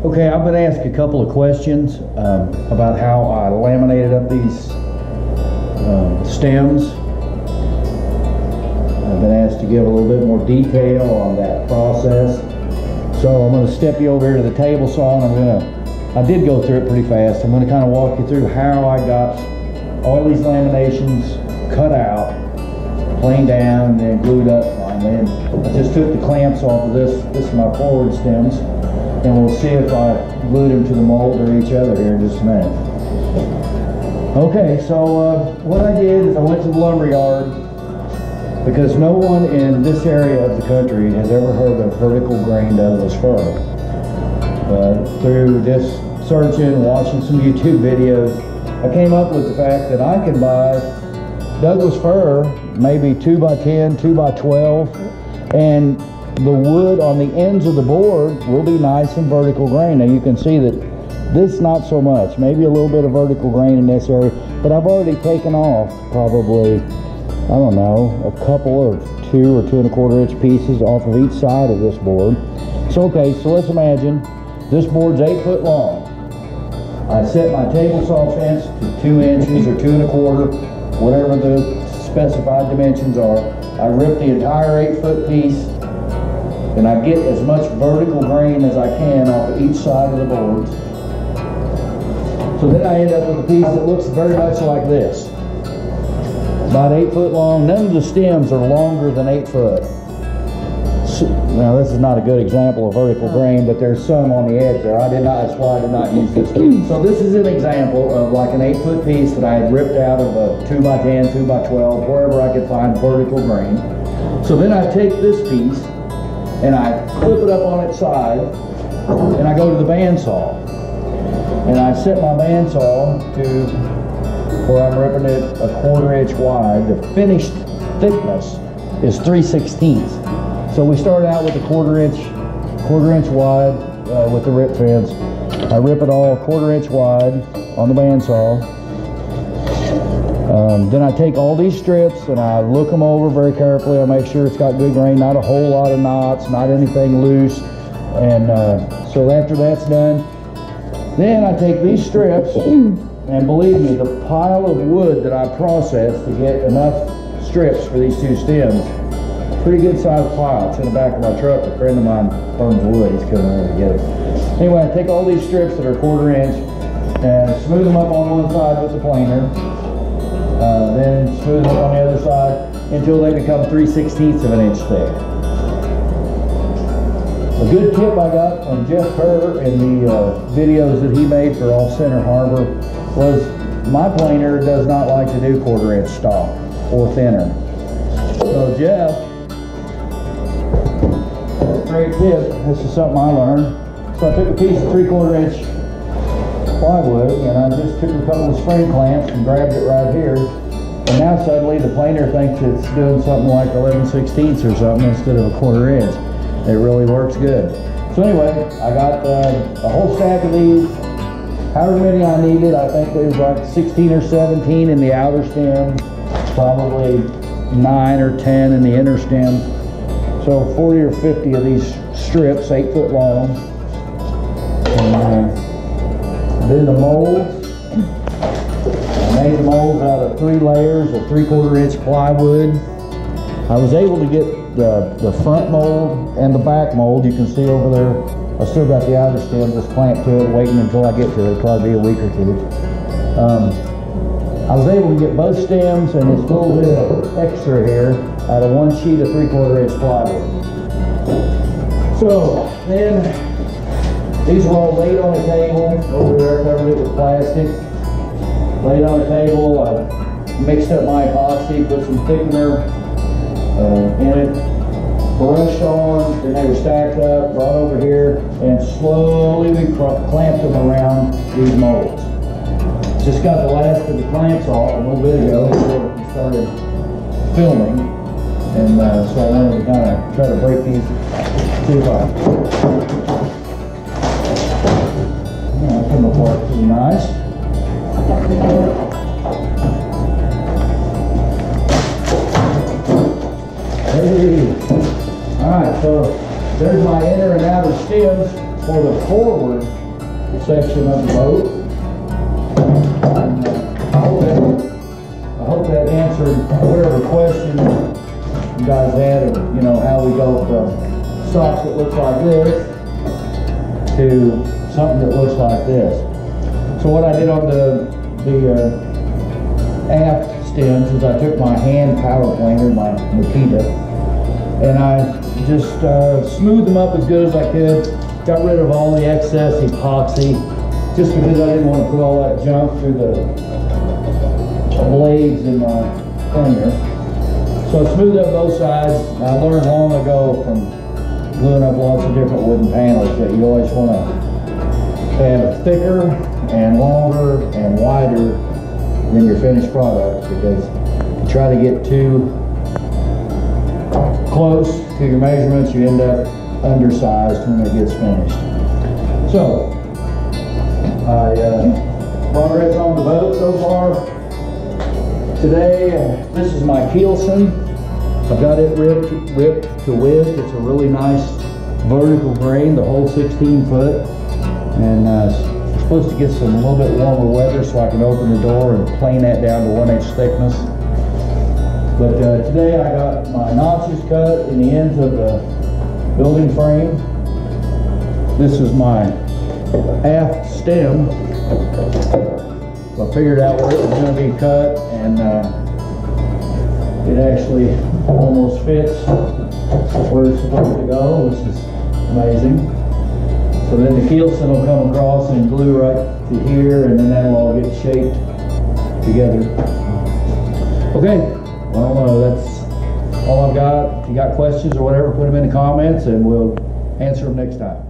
Okay, I've been asked a couple of questions about how I laminated up these stems. I've been asked to give a little bit more detail on that process. So I'm going to step you over here to the table saw, and I did go through it pretty fast. I'm going to kind of walk you through how I got all these laminations cut out, planed down, and then glued up finally. And I just took the clamps off of this. This is my forward stems. And we'll see if I glued them to the mold or each other here in just a minute. Okay, so what I did is I went to the lumber yard, because no one in this area of the country has ever heard of vertical grain Douglas fir. Through just searching, watching some YouTube videos, I came up with the fact that I can buy Douglas fir, maybe 2x10, 2x12, and the wood on the ends of the board will be nice and vertical grain. Now you can see that this not so much, maybe a little bit of vertical grain in this area, but I've already taken off probably, I don't know, a couple of 2 or 2 1/4 inch pieces off of each side of this board. So okay, so let's imagine this board's 8 foot long. I set my table saw fence to 2 inches or 2 1/4, whatever the specified dimensions are. I rip the entire 8 foot piece, and I get as much vertical grain as I can off of each side of the boards. So then I end up with a piece that looks very much like this. About 8 foot long. None of the stems are longer than 8 foot. So, now this is not a good example of vertical grain, but there's some on the edge there. That's why I did not use this piece. So this is an example of like an 8 foot piece that I had ripped out of a 2x10, 2x12, wherever I could find vertical grain. So then I take this piece and I flip it up on its side, and I go to the bandsaw. And I set my bandsaw to where I'm ripping it a 1/4 inch wide. The finished thickness is 3/16. So we start out with a 1/4 inch wide with the rip fence. I rip it all 1/4 inch wide on the bandsaw. Then I take all these strips and I look them over very carefully. I make sure it's got good grain, not a whole lot of knots, not anything loose. And so after that's done, then I take these strips, and believe me, the pile of wood that I processed to get enough strips for these 2 stems, pretty good sized pile. It's in the back of my truck. A friend of mine burns wood. He's coming over to get it. Anyway, I take all these strips that are 1/4 inch and smooth them up on one side with the planer. Then smooth them up on the other side until they become 3/16 of an inch thick. A good tip I got from Jeff Kerr in the videos that he made for Off Center Harbor was my planer does not like to do 1/4 inch stock or thinner. So Jeff, great tip, this is something I learned. So I took a piece of 3/4 inch plywood and I just took a couple of spring clamps and grabbed it right here. And now suddenly the planer thinks it's doing something like 11/16 or something instead of a 1/4 inch. It really works good. So anyway, I got a whole stack of these, however many I needed. I think there's like 16 or 17 in the outer stem, probably 9 or 10 in the inner stem. So 40 or 50 of these strips, 8 foot long. And then the molds. I made the molds out of 3 layers of 3/4 inch plywood. I was able to get the front mold and the back mold. You can see over there, I still got the outer stem just clamped to it, waiting until I get to it. It'll probably be a week or 2. I was able to get both stems and this little bit of extra here out of 1 sheet of 3/4 inch plywood. So then these were all laid on a table over there, covered it with plastic. Laid on a table, I mixed up my epoxy, put some thickener in it, brushed on, then they were stacked up, brought over here, and slowly we clamped them around these molds. Just got the last of the clamps off a little bit ago before we started filming, and so I wanted to kind of try to break these 2 apart. Come apart pretty nice. Hey. Alright, so there's my inner and outer stems. for the forward section of the boat. And, I hope that answered whatever question you guys had of, you know, how we go from socks that looks like this to something that looks like this. So what I did on the aft stems is I took my hand power planer, my Makita, and I just smoothed them up as good as I could. Got rid of all the excess epoxy, just because I didn't want to put all that junk through the blades in my planer. So I smoothed up both sides. I learned long ago from gluing up lots of different wooden panels that you always want to have thicker and longer and wider than your finished product, because if you try to get too close to your measurements, you end up undersized when it gets finished. So, progress on the boat so far. Today, this is my keelson. I've got it ripped to width. It's a really nice vertical grain, the whole 16 foot. And we're supposed to get a little bit warmer weather so I can open the door and plane that down to 1 inch thickness. But today I got my notches cut in the ends of the building frame. This is my aft stem. So I figured out where it was going to be cut, and it actually almost fits where it's supposed to go, which is amazing. So then the keelson will come across and glue right to here, and then that'll all get shaped together. Okay, well that's all I've got. If you got questions or whatever, put them in the comments and we'll answer them next time.